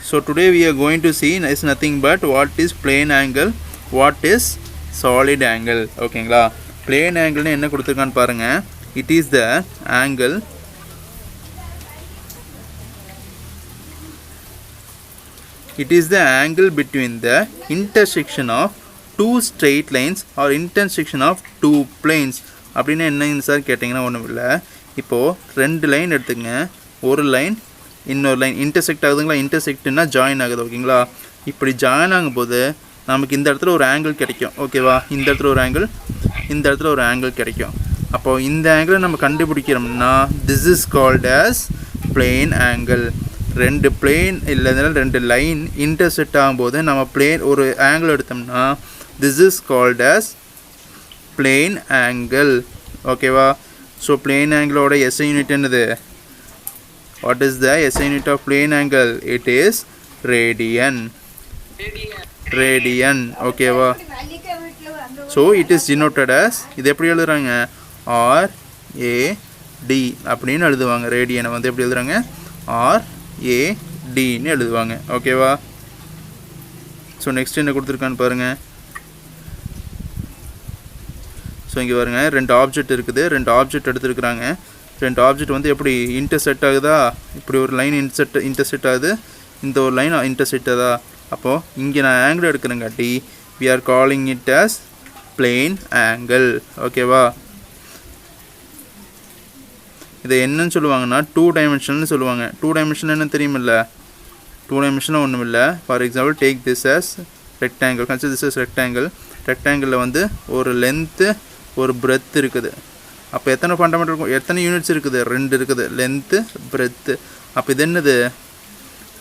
So today we are going to see is nothing but what is plane angle, what is solid angle. ஓகேங்களா, plane angle என்ன கொடுத்திருக்கான்னு பாருங்க. It is the angle between the intersection of two straight lines or intersection of two planes. அப்படின்னா என்னன்னு sir கேட்டிங்கன்னா ஒன்றும் இல்லை. இப்போது ரெண்டு லைன் எடுத்துங்க, ஒரு லைன் இன்னொரு லைன் இன்டர்செக்ட் ஆகுதுங்களா, இன்டர்செக்ட்னா ஜாயின் ஆகுது. ஓகேங்களா, இப்படி ஜாயின் ஆகும்போது நமக்கு இந்த இடத்துல ஒரு ஆங்கிள் கிடைக்கும். ஓகேவா, இந்த இடத்துல ஒரு ஆங்கிள், இந்த இடத்துல ஒரு ஆங்கிள் கிடைக்கும். அப்போது இந்த ஆங்கிளை நம்ம கண்டுபிடிக்கிறோம்னா this is called as plane angle. ரெண்டு பிளேன் இல்லைன்னா ரெண்டு லைன் இன்டர்செக்ட் ஆகும்போது நம்ம பிளேன் ஒரு ஆங்கிள் எடுத்தோம்னா this is called as plane angle. ஓகேவா, ஸோ plane angle-ஓட SI யூனிட் என்னது? What is the SI unit of plane angle? It is radian. Radian. Okay va. So it is denoted as, இது எப்படி எழுதுறாங்க? R A D அப்படின்னு எழுதுவாங்க. ரேடியனை வந்து எப்படி எழுதுறாங்க? R A D ன்னு எழுதுவாங்க. ஓகேவா, ஸோ நெக்ஸ்ட் என்ன கொடுத்துருக்கான்னு பாருங்க. ஸோ இங்கே பாருங்க, ரெண்டு ஆப்ஜெக்ட் இருக்குது, ரெண்டு ஆப்ஜெக்ட் எடுத்துருக்குறாங்க. ரெண்டு ஆப்ஜெக்ட் வந்து எப்படி இன்டர்செக்ட் ஆகுதா, இப்படி ஒரு லைன் இன்டர்செக்ட் ஆகுது, இந்த ஒரு லைன் இன்டர்செக்ட் ஆகுதா. அப்போது இங்கே நான் angle எடுக்கிறேங்காட்டி we are calling it as plane angle. ஓகேவா, இதை என்னன்னு சொல்லுவாங்கன்னா டூ டைமென்ஷன்னு சொல்லுவாங்க. டூ டைமென்ஷன் என்ன தெரியுமில்ல? டூ டைமென்ஷனாக ஒன்றும் இல்லை. For example take this as rectangle, consider this as rectangle. ரெக்டாங்கிளில் வந்து ஒரு லென்த்து ஒரு பிரெத் இருக்குது. அப்போ எத்தனை ஃபண்டமெண்டல் இருக்கும், எத்தனை யூனிட்ஸ் இருக்குது? ரெண்டு இருக்குது, லென்த்து பிரெத்து. அப்போ இது என்னது?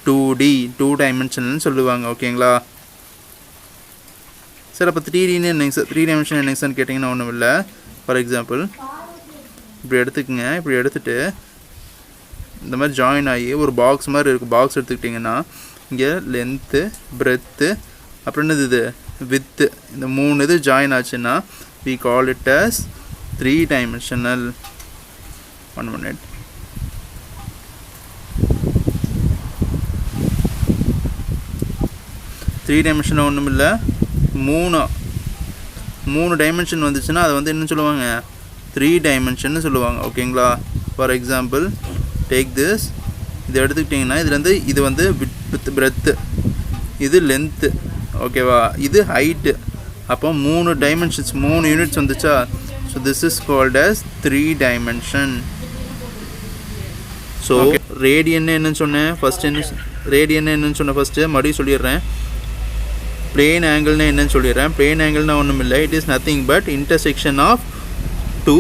2D, டூ டைமென்ஷன்னு சொல்லுவாங்க. ஓகேங்களா சார், அப்போ 3Dன்னு என்னங்க சார், த்ரீ டைமென்ஷன் என்னங்க சார்னு கேட்டிங்கன்னா ஒன்றும் இல்லை. ஃபார் எக்ஸாம்பிள் இப்படி எடுத்துக்கங்க, இப்படி எடுத்துகிட்டு இந்த மாதிரி ஜாயின் ஆகி ஒரு பாக்ஸ் மாதிரி இருக்குது. பாக்ஸ் எடுத்துக்கிட்டிங்கன்னா இங்கே லென்த்து பிரெத்து அப்புறம் என்னது இது வித்து, இந்த மூணு இது ஜாயின் ஆச்சுன்னா we call it as three-dimensional. 1 minute. Three dimension ஒன்றும் இல்லை, மூணு டைமென்ஷன் வந்துச்சுன்னா அதை வந்து என்ன சொல்லுவாங்க? த்ரீ டைமென்ஷன்னு சொல்லுவாங்க. ஓகேங்களா, ஃபார் எக்ஸாம்பிள் டேக் திஸ், இது எடுத்துக்கிட்டிங்கன்னா இதுலேருந்து இது வந்து பிரெத்து, இது லென்த்து. ஓகேவா, இது ஹைட்டு. அப்போ மூணு டைமென்ஷன்ஸ், மூணு யூனிட்ஸ் வந்துச்சா. So this is called as three dimension. So radian என்னன்னு சொன்னேன் ஃபஸ்ட், ரேடியன் என்னன்னு சொன்னேன் ஃபஸ்ட்டு, மறுபடியும் சொல்லிடுறேன். பிளேன் ஆங்கிள்னா என்னன்னு சொல்லிடுறேன். பிளேன் ஆங்கிள்னா ஒன்றும் இல்லை, it is nothing but intersection of two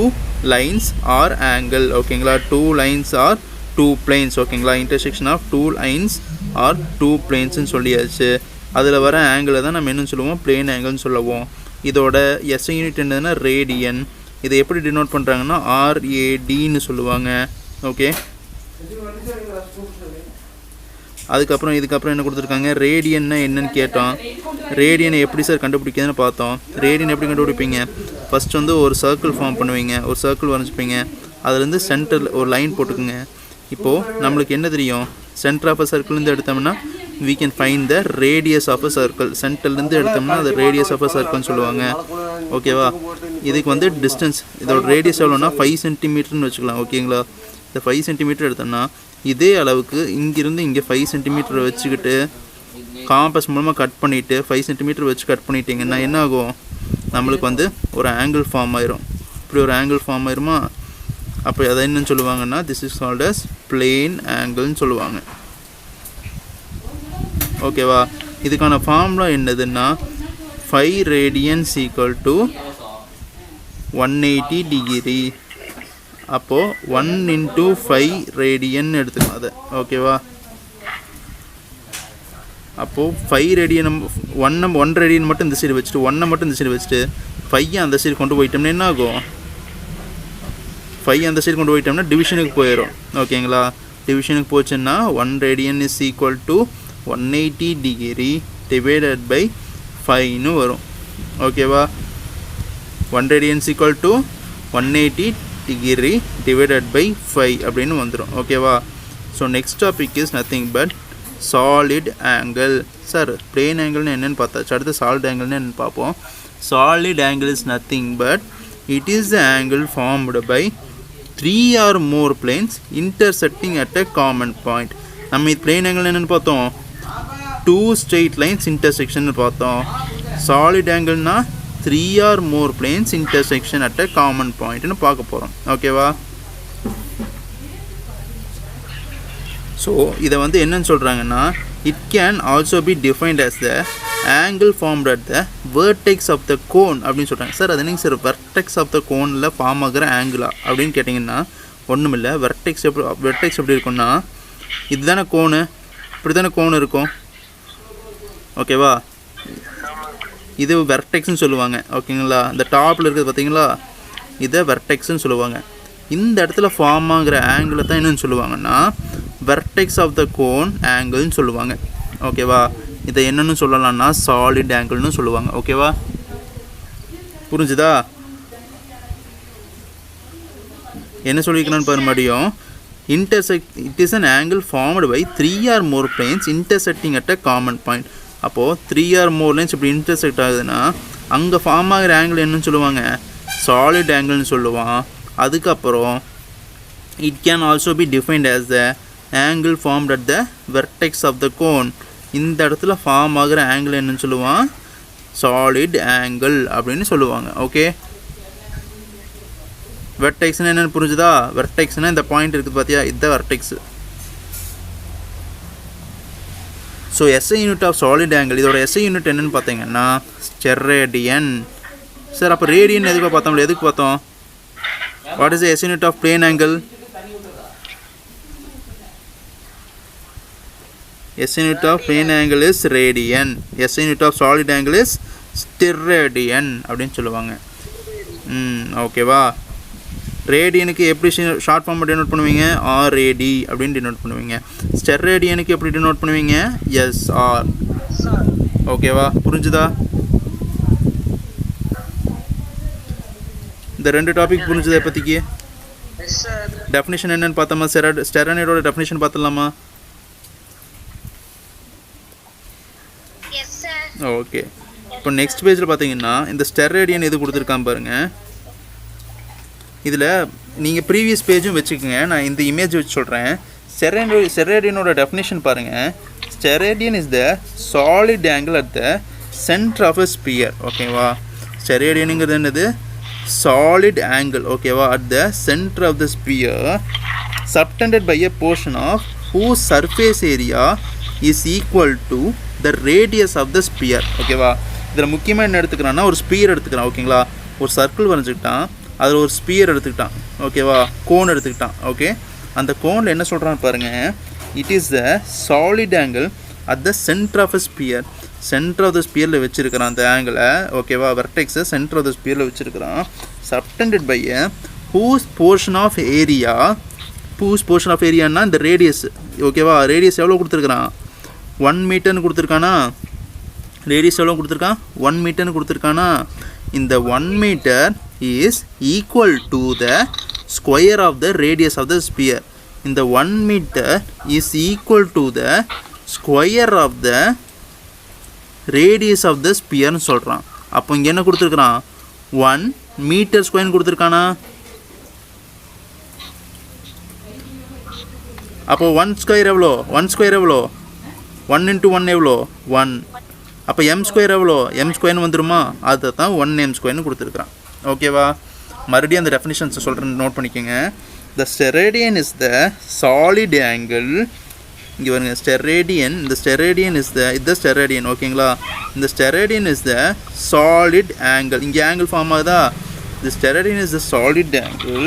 lines or angle. ஓகேங்களா, two lines or two planes. ஓகேங்களா, intersection of two lines or two பிளேன்ஸ்ன்னு சொல்லியாச்சு. அதில் வர ஆங்கிளை தான் நம்ம என்னன்னு சொல்லுவோம்? பிளேன் ஆங்கிள்னு சொல்லுவோம். இதோட SI யூனிட் என்னதுன்னா ரேடியன். இதை எப்படி டினோட் பண்ணுறாங்கன்னா RADன்னு சொல்லுவாங்க. ஓகே, அதுக்கப்புறம் இதுக்கப்புறம் என்ன கொடுத்துருக்காங்க? ரேடியன்னா என்னன்னு கேட்டோம். ரேடியனை எப்படி சார் கண்டுபிடிக்கிறதுன்னு பார்த்தோம். ரேடியன் எப்படி கண்டுபிடிப்பீங்க? ஃபஸ்ட் வந்து ஒரு சர்க்கிள் ஃபார்ம் பண்ணுவீங்க, ஒரு சர்க்கிள் வரைஞ்சிப்பீங்க, அதுலேருந்து சென்டரில் ஒரு லைன் போட்டுக்குங்க. இப்போது நம்மளுக்கு என்ன தெரியும்? சென்டர் ஆஃப் அ சர்க்கிள்லேருந்து எடுத்தோம்னா we can find the radius of a circle. சென்டர்லேருந்து எடுத்தோம்னா அது ரேடியஸ் ஆஃப் அ சர்க்கிள்னு சொல்லுவாங்க. ஓகேவா, இதுக்கு வந்து டிஸ்டன்ஸ், இதோட ரேடியஸ் எவ்வளோனா 5 சென்டிமீட்டர்னு வச்சுக்கலாம். ஓகேங்களா, இந்த 5 சென்டிமீட்டர் எடுத்தோம்னா இதே அளவுக்கு இங்கிருந்து இங்கே 5 சென்டிமீட்டர் வச்சுக்கிட்டு காம்பஸ் மூலமாக கட் பண்ணிவிட்டு 5 சென்டிமீட்டர் வச்சு கட் பண்ணிட்டீங்கன்னா என்ன ஆகும்? நம்மளுக்கு வந்து ஒரு ஆங்கிள் ஃபார்ம் ஆயிரும். இப்படி ஒரு ஆங்கிள் ஃபார்ம் ஆயிருமா? அப்போ அதை என்னன்னு சொல்லுவாங்கன்னா this is called as plane angleன்னு சொல்லுவாங்க. ஓகேவா, இதுக்கான ஃபார்முலா என்னதுன்னா 5 radians equal to 180 டிகிரி. அப்போது 1 into 5 radian எடுத்துக்கலாம் அதை. ஓகேவா, அப்போது 5 radian, 1 radian மட்டும் இந்த சைடு வச்சுட்டு 1 மட்டும் இந்த சைடு வச்சுட்டு 5 அந்த சைடு கொண்டு போயிட்டோம்னா என்ன ஆகும்? 5 அந்த சைடு கொண்டு போயிட்டோம்னா டிவிஷனுக்கு போயிடும். ஓகேங்களா, டிவிஷனுக்கு போச்சுன்னா 1 radian is equal to 180 degree divided by 5ன்னு வரும். ஓகேவா, 1 radian is equal to 180 degree divided by 5 அப்படின்னு வந்துடும். ஓகேவா, so next topic is nothing but solid angle. Sir plane ஆங்கிள்னு என்னென்னு பார்த்தாச்சு, அடுத்து சாலிட் ஆங்கிள்னு என்னென்னு பார்ப்போம். Solid angle is nothing but it is the angle formed by 3 or more planes intersecting at a common point. நம்ம இது பிளேன் ஆங்கிள் என்னென்னு பார்த்தோம், 2 straight lines intersection பார்த்தோம். சாலிட் ஆங்கிள்னா 3 or more planes intersection at a common point னு பார்க்க போகிறோம். ஓகேவா? ஸோ இதை வந்து என்னன்னு சொல்கிறாங்கன்னா, it can also be defined as the angle formed at the vertex of the cone அப்படின்னு சொல்கிறாங்க. சார் அது என்னங்க சார் வெர்டெக்ஸ் ஆஃப் த கோனில் ஃபார்ம் ஆகிற ஆங்கிளா அப்படின்னு கேட்டிங்கன்னா ஒன்றும் இல்லை. வெர்டெக்ஸ் எப்படி இருக்குன்னா, இதுதானே கோனு, இப்படி தானே கோன் இருக்கும். ஓகேவா? இது வெர்டெக்ஸ்னு சொல்லுவாங்க. ஓகேங்களா? இந்த டாப்பில் இருக்கிறது பார்த்தீங்களா, இதை வெர்டெக்ஸ்ன்னு சொல்லுவாங்க. இந்த இடத்துல ஃபார்ம் ஆகிற ஆங்கிளை தான் என்னன்னு சொல்லுவாங்கன்னா வெர்டெக்ஸ் ஆஃப் த கோன் ஆங்கிள்னு சொல்லுவாங்க. ஓகேவா? இதை என்னென்னு சொல்லலாம்னா சாலிட் ஆங்கிள்னு சொல்லுவாங்க. ஓகேவா? புரிஞ்சுதா? என்ன சொல்லிக்கணும்னு பாரு மறுபடியும். It is an angle formed by 3 or more planes intersecting at a common point. அப்போது 3 or more lines இப்படி இன்டர்செக்ட் ஆகுதுன்னா அங்கே ஃபார்ம் ஆகிற ஆங்கிள் என்னன்னு சொல்லுவாங்க, சாலிட் ஆங்கிள்னு சொல்லுவான். அதுக்கப்புறம் it can also be defined as the angle formed at the vertex of the cone. இந்த இடத்துல ஃபார்ம் ஆகிற ஆங்கிள் என்னன்னு சொல்லுவான், சாலிட் ஆங்கிள் அப்படின்னு சொல்லுவாங்க. ஓகே, வெர்டெக்ஸ்னு என்னென்னு புரிஞ்சுதா? வெர்டெக்ஸ்னால் இந்த பாயிண்ட் இருக்குது பார்த்தியா, இதுதான் vertex. So SI unit of solid angle, இதோட எஸ்ஐ யூனிட் என்னென்னு பார்த்தீங்கன்னா ஸ்டெரேடியன். சார் அப்போ ரேடியன் எதுக்கு பார்த்தோம், எதுக்கு பார்த்தோம்? What is the SI unit of plane angle? SI unit of plane angle is radian. SI unit of solid angle is steradian அப்படின்னு சொல்லுவாங்க. ஓகேவா? ரேடியனுக்கு எப்படி ஷார்ட் ஃபார்ம் டினோட் பண்ணுவீங்க, RAD அப்படின்னு டினோட் பண்ணுவீங்க. ஸ்டெரேடியனுக்கு எப்படி டினோட் பண்ணுவீங்க, SR. ஓகேவா? புரிஞ்சுதா? இந்த ரெண்டு டாபிக் புரிஞ்சுதா இப்போதைக்கு? டெஃபினிஷன் என்னன்னு பார்த்தோமா, ஸ்டெராய்டோட டெஃபினிஷன் பார்த்துடலாமா? ஓகே, இப்போ நெக்ஸ்ட் பேஜில் பார்த்தீங்கன்னா இந்த ஸ்டெரேடியன் எது கொடுத்துருக்கான் பாருங்கள். இதில் நீங்கள் ப்ரீவியஸ் பேஜும் வச்சுக்கோங்க, நான் இந்த இமேஜ் வச்சு சொல்கிறேன். ஸ்டெரேடியனோட டெஃபினிஷன் பாருங்கள். Steradian is the solid angle at the centre of a sphere. ஓகேவா? ஸ்டெரேடியனுங்கிறது என்னது, solid angle. ஓகேவா? at the center of the sphere subtended by a portion of whose surface area is equal to the radius of the sphere. ஓகேவா? இதில் முக்கியமாக என்ன எடுத்துக்கிறான்னா ஒரு sphere எடுத்துக்கிறான். ஓகேங்களா? ஒரு சர்க்கிள் வரைஞ்சிக்கிட்டான், அதில் ஒரு ஸ்பியர் எடுத்துக்கிட்டான். ஓகேவா? கோன் எடுத்துக்கிட்டான். ஓகே, அந்த கோனில் என்ன சொல்கிறான்னு பாருங்கள். It is the solid angle at the centre of a sphere. Centre of the ஸ்பியரில் வச்சுருக்கிறான் அந்த ஆங்கிளை. ஓகேவா? வெர்டெக்ஸை சென்டர் ஆஃப் த ஸ்பியரில் வச்சுருக்கிறான். Subtended by whose portion of area. Whose portion of ஏரியான்னா இந்த ரேடியஸ். ஓகேவா? ரேடியஸ் எவ்வளோ கொடுத்துருக்குறான், 1 மீட்டர்னு கொடுத்துருக்கானா? ரேடியஸ் எவ்வளோ கொடுத்துருக்கான், 1 மீட்டர்னு கொடுத்துருக்கானா? இந்த 1 metre is equal to the square of the radius of the sphere. இந்த 1 metre is equal to the square of the radius of the ஸ்பியர்னு சொல்கிறான். அப்போ இங்கே என்ன கொடுத்துருக்குறான், 1 மீட்டர் ஸ்கொயர்னு கொடுத்துருக்கானா? அப்போ 1 ஸ்கொயர் எவ்வளோ, 1 ஸ்கொயர் எவ்வளோ, 1 × 1 எவ்வளோ, 1. அப்போ எம் ஸ்கொயர் எவ்வளோ, எம் ஸ்கொயர்னு வந்துருமா? அதை தான் 1m ஸ்கொயர்னு கொடுத்துருக்குறான். ஓகேவா? மறுபடியும் அந்த டெஃபினிஷன்ஸை சொல்கிறேன், நோட் பண்ணிக்கோங்க. த steradian is the solid angle. இங்கே பாருங்க, ஸ்டெரேடியன், இந்த ஸ்டெரேடியன் இஸ் த இது ஸ்டெரேடியன். ஓகேங்களா? இந்த steradian is the solid angle. இங்கே ஆங்கிள் ஃபார்ம் ஆகுதா? The steradian is the solid angle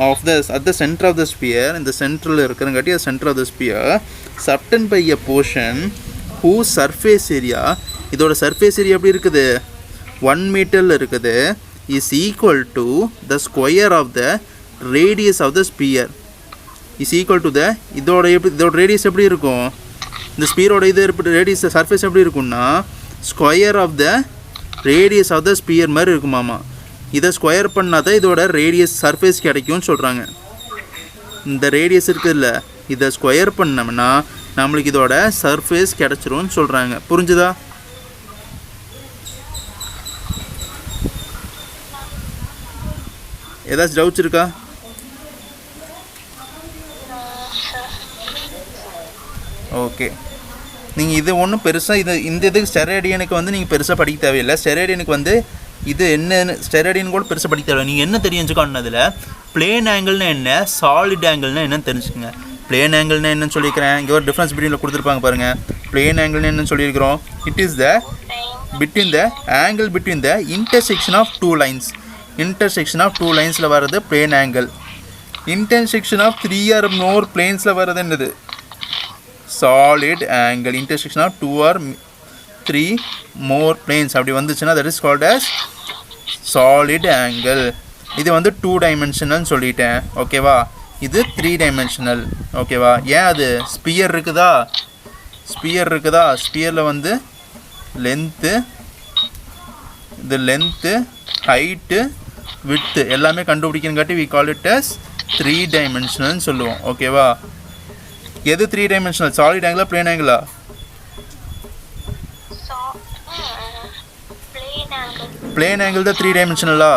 of the at the centre of the sphere. இந்த சென்டரில் இருக்கிறங்காட்டி அது centre of the sphere subtend by a portion who surface area. இதோட surface area எப்படி இருக்குது, 1 மீட்டரில் இருக்குது. Is equal to the square of the radius of the sphere. Is equal to the இதோட ரேடியஸ் எப்படி இருக்கும், இந்த ஸ்பியரோட இது ரேடியஸ் சர்ஃபேஸ் எப்படி இருக்கும்னா square of the radius of the sphere மாதிரி இருக்குமாமா. இதை ஸ்கொயர் பண்ணால் தான் இதோட ரேடியஸ் சர்ஃபேஸ் கிடைக்கும்னு சொல்கிறாங்க. இந்த ரேடியஸ் இருக்குதுல்ல, இதை ஸ்கொயர் பண்ணோம்னா நம்மளுக்கு இதோட சர்ஃபேஸ் கிடச்சிரும்னு சொல்கிறாங்க. புரிஞ்சுதா? ஏதாச்சும் டவுட்ஸ் இருக்கா? ஓகே, நீங்கள் இது ஒன்றும் பெருசாக இந்த இதுக்கு ஸ்டெராய்டியனுக்கு வந்து நீங்கள் பெருசாக படிக்க தேவையில்லை. ஸ்டெராய்டியனுக்கு வந்து இது என்னன்னு ஸ்டெராய்டியன் கூட பெருசாக படிக்க தேவையில்லை. நீங்கள் என்ன தெரிஞ்சுக்கணுன்னதில் பிளேன் ஆங்கிள்னா என்ன, சாலிட் ஆங்கிள்னா என்னன்னு தெரிஞ்சுக்கோங்க. பிளேன் ஆங்கிள்னா என்னன்னு சொல்லியிருக்கிறேன். இங்கே ஒரு டிஃப்ரென்ஸ் பிட்வீனில் கொடுத்துருப்பாங்க பாருங்கள். பிளேன் ஆங்கிள்னு என்னன்னு சொல்லியிருக்கிறோம். It is the angle between the intersection of two lines. Intersection of two லைன்ஸில் வர்றது plane angle. Intersection of 3 or more பிளேன்ஸில் வர்றது என்னது? Solid angle. Intersection of 2 or 3 more planes அப்படி வந்துச்சுன்னா that is called as solid angle. இது வந்து 2 dimensional சொல்லிட்டேன். ஓகேவா? இது 3 dimensional. ஓகேவா? ஏன் அது ஸ்பியர் இருக்குதா? ஸ்பியரில் வந்து லென்த்து, இது லென்த்து, ஹைட்டு, விட்த்து எல்லாமே கண்டுபிடிக்கணுங்காட்டி we call it as 3 dimensional சொல்லுவோம். ஓகேவா? எது 3 dimensional? சாலிட் ஆங்கிளா பிளேன் ஆங்கிளா? பிளேன் ஆங்கிள் தான் 3 dimensionalா?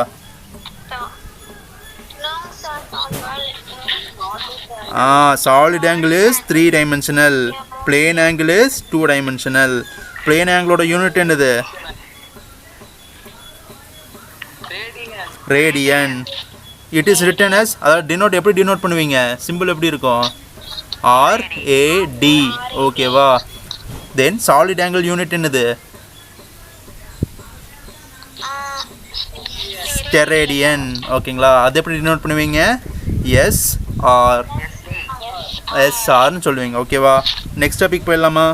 Solid angle is 3 dimensional. Plane angle is 2 dimensional. Plane ஆங்கிளோட யூனிட் என்னது? Radian. It is written as, அதாவது டினோட் எப்படி டினோட் பண்ணுவீங்க? சிம்பிள் எப்படி இருக்கும்? RAD. ஓகேவா? தென் சாலிட் ஆங்கிள் யூனிட் என்னது? ஸ்டெராய்டியன். ஓகேங்களா? அது எப்படி டினோட் பண்ணுவீங்க? SRன்னு சொல்லுவீங்க. ஓகேவா? நெக்ஸ்ட் டாபிக் போயிடலாமா?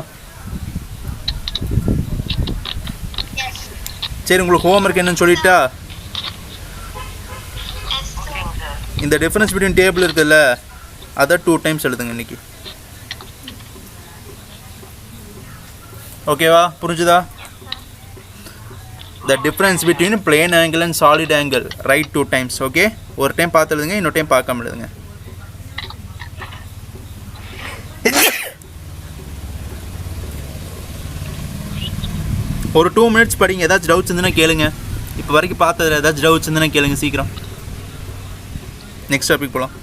சரி, உங்களுக்கு ஹோம்ஒர்க் என்னன்னு சொல்லிட்டா, இந்த டிஃபரன்ஸ் பிட்வீன் டேபிள் இருக்குல்ல, அதை 2 times எழுதுங்க இன்னைக்கு. ஓகேவா? புரிஞ்சுதா? The difference between plane angle and solid angle, write 2 times. Okay, ஒரு டைம் பார்த்து எழுதுங்க, இன்னொரு டைம் பார்க்காம எழுதுங்க. ஒரு 2 minutes படிங்க. ஏதாச்சும் டவுட்ஸ் இருந்துன்னா கேளுங்க. இப்போ வரைக்கும் பார்த்ததில் ஏதாச்சும் டவுட்ஸ் இருந்துன்னா கேளுங்க சீக்கிரம். நெக்ஸ்ட் டாபிக் போகலாம்.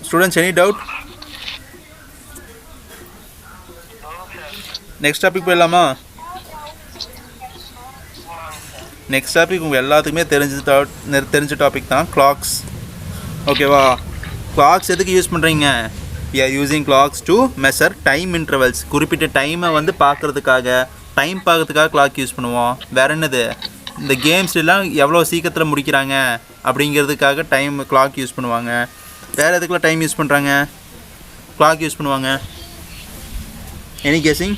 Students, any doubt? Next topic போயிடலாமா? நெக்ஸ்ட் டாபிக் உங்கள் எல்லாத்துக்குமே தெரிஞ்ச டாபிக் தான், கிளாக்ஸ். ஓகேவா? கிளாக்ஸ் எதுக்கு யூஸ் பண்ணுறீங்க? we are using clocks to measure time intervals. குறிப்பிட்ட டைமை வந்து பார்க்குறதுக்காக கிளாக் யூஸ் பண்ணுவோம். வேறு என்னது? இந்த கேம்ஸ்லாம் எவ்வளோ சீக்கிரத்தில் முடிக்கிறாங்க அப்படிங்கிறதுக்காக கிளாக் யூஸ் பண்ணுவாங்க. வேறு எதுக்குலாம் டைம் யூஸ் பண்ணுறாங்க, கிளாக் யூஸ் பண்ணுவாங்க? Any guessing?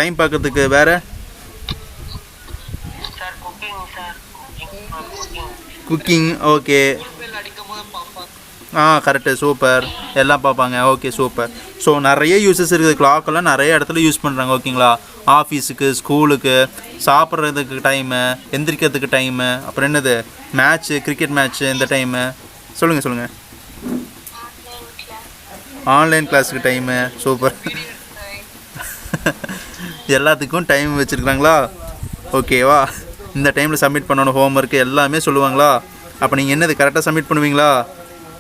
டைம் பார்க்குறதுக்கு. வேறு? குக்கிங். Okay, correct, super. எல்லாம் பார்ப்பாங்க. Okay, super. ஸோ நிறைய யூசஸ் இருக்குது. கிளாக்கெல்லாம் நிறைய இடத்துல யூஸ் பண்ணுறாங்க. ஓகேங்களா? ஆஃபீஸுக்கு, ஸ்கூலுக்கு, சாப்பிட்றதுக்கு டைமு, எந்திரிக்கிறதுக்கு டைமு, அப்புறம் என்னது, மேட்ச்சு, கிரிக்கெட் மேட்ச்சு, இந்த டைமு. சொல்லுங்கள். ஆன்லைன் கிளாஸுக்கு டைமு. சூப்பர். எல்லாத்துக்கும் டைம் வச்சுருக்குறாங்களா? ஓகேவா? இந்த டைமில் சப்மிட் பண்ணணும் ஹோம்ஒர்க்கு எல்லாமே சொல்லுவாங்களா? அப்போ நீங்கள் என்னது கரெக்டாக சப்மிட் பண்ணுவீங்களா?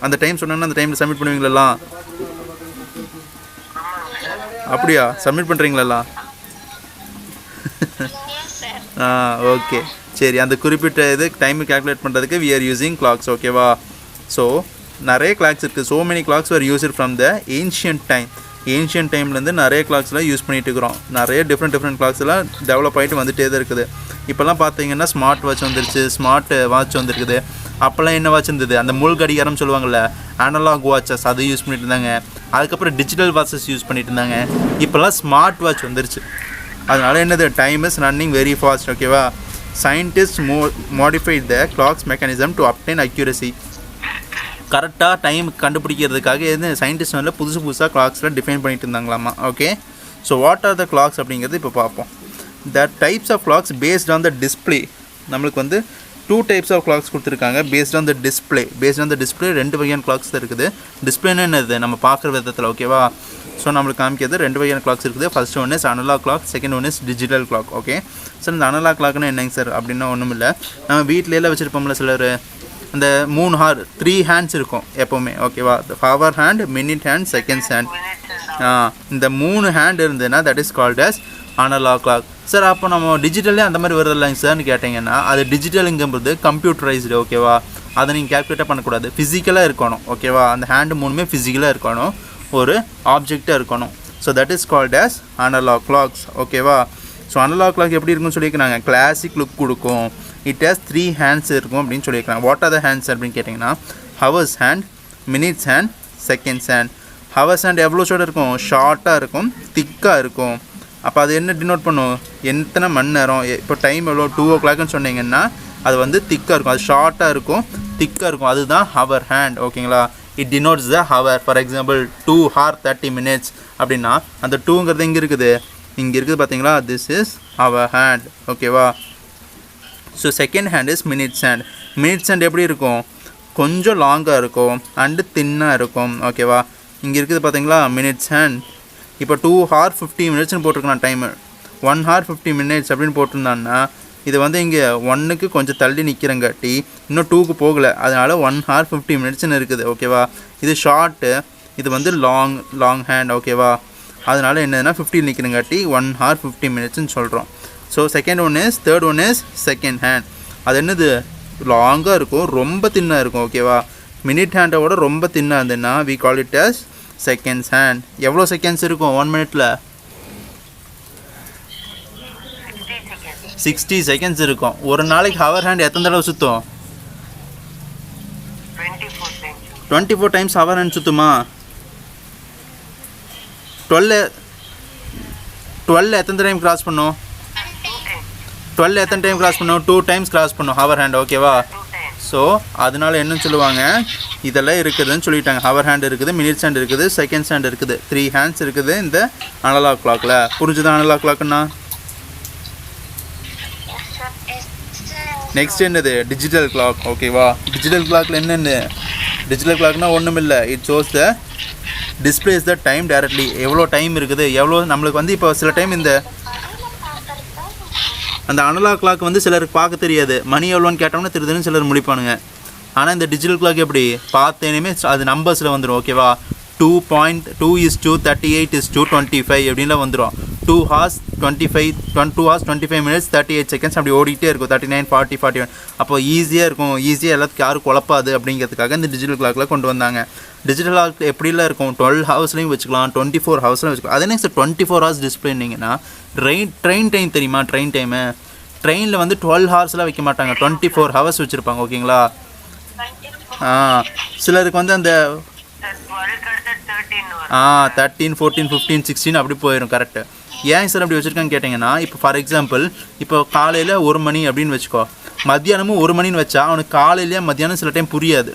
அந்த டைம் சொன்னாங்கன்னா அந்த டைமில் சப்மிட் பண்ணுவீங்களா? அப்படியா? சப்மிட் பண்ணுறீங்களா? ஓகே சரி. அந்த குறிப்பிட்ட இது டைமு கேல்குலேட் பண்ணுறதுக்கு we are using clocks. ஓகேவா? ஸோ நிறைய கிளாக்ஸ் இருக்குது. So many clocks are used from the ancient time. Ancient டைம்லேருந்து நிறைய கிளாக்ஸ்லாம் யூஸ் பண்ணிகிட்டு இருக்கிறோம். நிறைய டிஃப்ரெண்ட் கிளாக்ஸ்லாம் டெவலப் ஆகிட்டு வந்துகிட்டே தான் இருக்குது. இப்போல்லாம் பார்த்தீங்கன்னா ஸ்மார்ட் வாட்ச் வந்துருச்சு, ஸ்மார்ட் வாட்ச் வந்துருக்குது. அப்போல்லாம் என்ன வாட்ச் இருந்தது? அந்த முள் கடிகாரம் சொல்லுவாங்கள்ல, அனலாக் வாட்சஸ், அது யூஸ் பண்ணிட்டு இருந்தாங்க. அதுக்கப்புறம் டிஜிட்டல் வாட்சஸ் யூஸ் பண்ணிட்டு இருந்தாங்க. இப்போல்லாம் ஸ்மார்ட் வாட்ச் வந்துருச்சு. அதனால் என்னது? Time is running very fast. ஓகேவா? Scientist modified the clocks mechanism to obtain accuracy. கரெக்டாக டைம் கண்டுபிடிக்கிறதுக்காக எது சயின்டிஸ்ட் வந்து புதுசாக கிளாக்ஸில் டிஃபைன் பண்ணிட்டு இருந்தாங்களாமா. Okay, so what are the clocks அப்படிங்கிறது இப்போ பார்ப்போம். The types of clocks based on the display. நம்மளுக்கு வந்து 2 டைப்ஸ் ஆஃப் கிளாக்ஸ் கொடுத்துருக்காங்க based on the display. Based on the display 2 வகையான கிளாக்ஸ் தான் இருக்குது. டிஸ்பிளேன்னு என்னது? நம்ம பார்க்குற விதத்தில். ஓகேவா? ஸோ நம்மளுக்கு காமிக்கிறது 2 வகையான கிளாக்ஸ் இருக்குது. First one is analog clock, second one is digital clock. Okay sir, இந்த அனலாக் கிளாக்னா என்னங்க சார் அப்படின்னா ஒன்றும் இல்லை. நம்ம வீட்டிலலாம் வச்சுருப்போம்ல சிலர், அந்த 3 ஹார் 3 ஹேண்ட்ஸ் இருக்கும் எப்போவுமே. ஓகேவா? Hour hand, minute hand, seconds hand. இந்த 3 ஹேண்ட் இருந்ததுன்னா that is called as analog clock. Sir அப்போ நம்ம டிஜிட்டல்லே அந்த மாதிரி வருது இல்லைங்க சார்னு கேட்டிங்கன்னா, அது டிஜிட்டலுங்கும்போது கம்ப்யூட்டரைஸ்டு. ஓகேவா? அதை நீங்கள் கேல்குலேட்டாக பண்ணக்கூடாது, ஃபிசிக்கலாக இருக்கணும். ஓகேவா? அந்த ஹேண்டு 3மே ஃபிசிக்கலாக இருக்கணும், ஒரு ஆப்ஜெக்டாக இருக்கணும். So that is called as analog clocks. ஓகேவா? ஸோ அனலாக் கிளாக் எப்படி இருக்குன்னு சொல்லியிருக்காங்க? கிளாசிக் லுக் கொடுக்கும். இட் ஹேஸ் 3 ஹேண்ட்ஸ் இருக்கும் அப்படின்னு சொல்லியிருக்காங்க. வாட் ஆர் த ஹேண்ட்ஸ் அப்படின்னு கேட்டிங்கன்னா, hours hand, minutes hand, seconds hand. Hours hand எவ்வளோ ஷார்ட்டாக இருக்கும்? ஷார்ட்டாக இருக்கும், திக்காக இருக்கும். அப்போ அது என்ன டினோட் பண்ணும்? எத்தனை மணி நேரம்? இப்போ டைம் எவ்வளோ? 2 o'clockன்னு சொன்னீங்கன்னா அது வந்து திக்காக இருக்கும், அது ஷார்ட்டாக இருக்கும், திக்காக இருக்கும். அதுதான் ஹவர் ஹேண்ட். ஓகேங்களா? It denotes the hour. For example 2 hours 30 minutes அப்படின்னா அந்த 2ங்கிறது எங்கே இருக்குது? இங்கே இருக்குது பார்த்தீங்களா? This is hour hand. ஓகேவா? So second hand is minutes hand. Minutes hand எப்படி இருக்கும்? கொஞ்சம் லாங்காக இருக்கும் அண்டு தின்னாக இருக்கும். ஓகேவா? இங்கே இருக்குது பார்த்தீங்களா மினிட்ஸ் ஹேண்ட். இப்போ 2 hours 50 minutesன்னு போட்டிருக்கலாம் டைமு. 1 hour 50 minutes அப்படின்னு போட்டிருந்தான்னா இது வந்து இங்கே 1க்கு கொஞ்சம் தள்ளி நிற்கிறங்காட்டி இன்னும் 2க்கு போகலை, அதனால் 1 hour 50 minutesன்னு இருக்குது. ஓகேவா? இது ஷார்ட்டு, இது வந்து லாங் ஹேண்ட். ஓகேவா? அதனால் என்னதுன்னா 50 நிற்கிறங்காட்டி 1 hour 50 minutesன்னு சொல்கிறோம். So third one is second hand. அது என்னது? லாங்காக இருக்கும், ரொம்ப தின்னாக இருக்கும். ஓகேவா? மினிட் ஹேண்டோட ரொம்ப தின்னாக இருந்ததுன்னா we call it as seconds hand. எவ்வளோ செகண்ட்ஸ் இருக்கும் 1 minute? 60 seconds இருக்கும். ஒரு நாளைக்கு ஹவர் ஹேண்ட் எத்தனை தடவை சுற்றும்? 24 times ஹவர் ஹேண்ட் சுற்றுமா? 12 எத்தனை டைம் கிராஸ் பண்ணும்? 12 எத்தனை டைம் கிராஸ் பண்ணும்? 2 times கிராஸ் பண்ணும் ஹவர் ஹேண்ட். ஓகேவா? ஸோ அதனால என்னன்னு சொல்லுவாங்க, இதெல்லாம் இருக்குதுன்னு சொல்லிட்டாங்க. ஹவர் ஹேண்ட் இருக்குது, மினிட்ஸ் ஹேண்ட் இருக்குது, செகண்ட்ஸ் ஹேண்ட் இருக்குது, 3 hands இருக்குது இந்த அனலாக் கிளாக்கில். புரிஞ்சுதான் அனலாக் கிளாக்குன்னா? நெக்ஸ்ட் என்னது? Digital clock. ஓகேவா? டிஜிட்டல் கிளாக்கில் என்னென்ன? டிஜிட்டல் கிளாக்னா ஒன்றும் இல்லை, it shows the displays the time directly. எவ்வளோ டைம் இருக்குது, எவ்வளோ நம்மளுக்கு வந்து இப்போ சில டைம் இந்த அந்த அனலாக் கிளாக் வந்து சிலருக்கு பார்க்க தெரியாது. மணி எவ்வளோன்னு கேட்டோம்னா தெரியுதுன்னு சிலர் முடிப்பானுங்க. ஆனால் இந்த டிஜிட்டல் கிளாக் எப்படி பார்த்தேனுமே அது நம்பர்ஸில் வந்துடும். ஓகேவா? 2.2:38:25 அப்படின்லாம் வந்துடும். 2 hours 25 minutes 38 seconds அப்படி ஓடிக்கிட்டே இருக்கும். 39, 40, 41. அப்போ ஈஸியாக இருக்கும், ஈஸியாக எல்லாத்துக்கும் யாரும் குழப்பாது அப்படிங்கிறதுக்காக இந்த டிஜிட்டல் கிளாக்கில் கொண்டு வந்தாங்க. டிஜிட்டல் கிளாக் எப்படிலாம் இருக்கும்? 12 hours வச்சுக்கலாம், 24 hours வச்சுக்கலாம். அது என்ன சார் 24 hours டிஸ்பிளேனிங்கன்னா? ட்ரெயின் டைம் தெரியுமா? ட்ரெயின் டைமு ட்ரெயினில் வந்து 12 hours வைக்க மாட்டாங்க, 24 hours வச்சுருப்பாங்க. ஓகேங்களா? சிலருக்கு வந்து அந்த 13, 14, 15, 16 அப்படி போயிடும். கரெக்டு. ஏன் சார் அப்படி வச்சுருக்கான்னு கேட்டிங்கன்னா, இப்போ ஃபார் எக்ஸாம்பிள் இப்போ காலையில் 1 மணி அப்படின்னு வச்சுக்கோ, மத்தியானமும் 1 மணின்னு வச்சா அவனுக்கு காலையிலேயே மத்தியானம் சில டைம் புரியாது.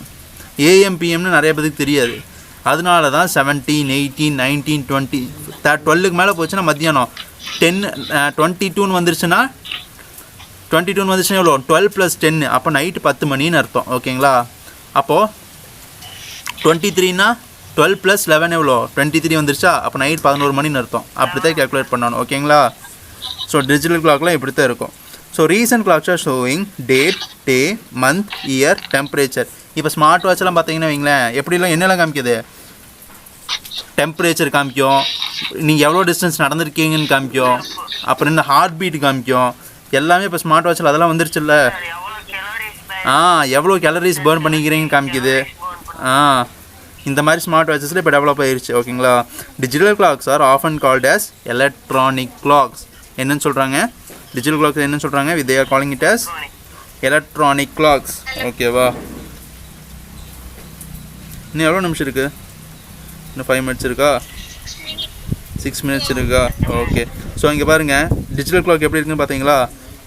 ஏஎம் பிஎம்னு நிறைய பேருக்கு தெரியாது. அதனால தான் 17, 18, 19, 20, 12க்கு மேலே போச்சுன்னா மத்தியானம் 10, 22 வந்துருச்சுன்னா எவ்வளோ? 12 + 10 அப்போ நைட்டு 10 மணின்னு அர்த்தம். ஓகேங்களா? அப்போது 23னா 12 + 11 எவ்வளோ? 23 வந்துருச்சா? அப்போ நைட் 11 மணின்னு அர்த்தம். அப்படி தான் கேல்குலேட் பண்ணணும். ஓகேங்களா? ஸோ டிஜிட்டல் கிளாக்லாம் இப்படி தான் இருக்கும். So recent clocks R showing date, டே, மந்த், இயர், டெம்பரேச்சர். இப்போ ஸ்மார்ட் வாட்ச்லாம் பார்த்தீங்கன்னா வைங்களேன், எப்படிலாம் என்னெல்லாம் காமிக்குது? டெம்பரேச்சர் காமிக்கும், நீங்கள் எவ்வளோ டிஸ்டன்ஸ் நடந்திருக்கீங்கன்னு காமிக்கும், அப்புறம் இந்த ஹார்ட் பீட் காமிக்கும். எல்லாமே இப்போ ஸ்மார்ட் வாட்சில் அதெல்லாம் வந்துருச்சுல்ல. எவ்வளோ கேலரிஸ் பர்ன் பண்ணிக்கிறீங்கன்னு காமிக்குது. இந்த மாதிரி ஸ்மார்ட் வாட்சஸில் இப்போ டெவலப் ஆகிருச்சு. ஓகேங்களா? Digital clocks are often called as electronic clocks. என்னன்னு சொல்கிறாங்க? டிஜிட்டல் கிளாக்ஸ் என்னன்னு சொல்கிறாங்க? they are calling it as electronic clocks. ஓகேவா? இன்னும் எவ்வளோ நிமிஷம் இருக்குது? இன்னும் 5 minutes இருக்கா? 6 minutes இருக்கா? ஓகே. ஸோ இங்கே பாருங்கள், டிஜிட்டல் கிளாக் எப்படி இருக்குன்னு பார்த்தீங்களா?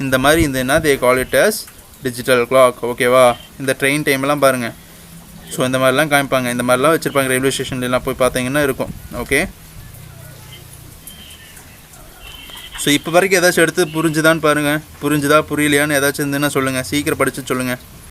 இந்த மாதிரி இருந்ததுன்னா they call it as digital clock. ஓகேவா? இந்த ட்ரெயின் டைம்லாம் பாருங்கள். ஸோ இந்த மாதிரிலாம் காமிப்பாங்க, இந்த மாதிரிலாம் வச்சுருப்பாங்க. ரயில்வே ஸ்டேஷன்லாம் போய் பார்த்தீங்கன்னா இருக்கும். ஓகே. ஸோ இப்போ வரைக்கும் ஏதாச்சும் எடுத்து புரிஞ்சுதான்னு பாருங்கள். புரிஞ்சுதா புரியலையான்னு ஏதாச்சும் இருந்ததுன்னா சொல்லுங்கள். சீக்கிரம் படித்து சொல்லுங்கள்.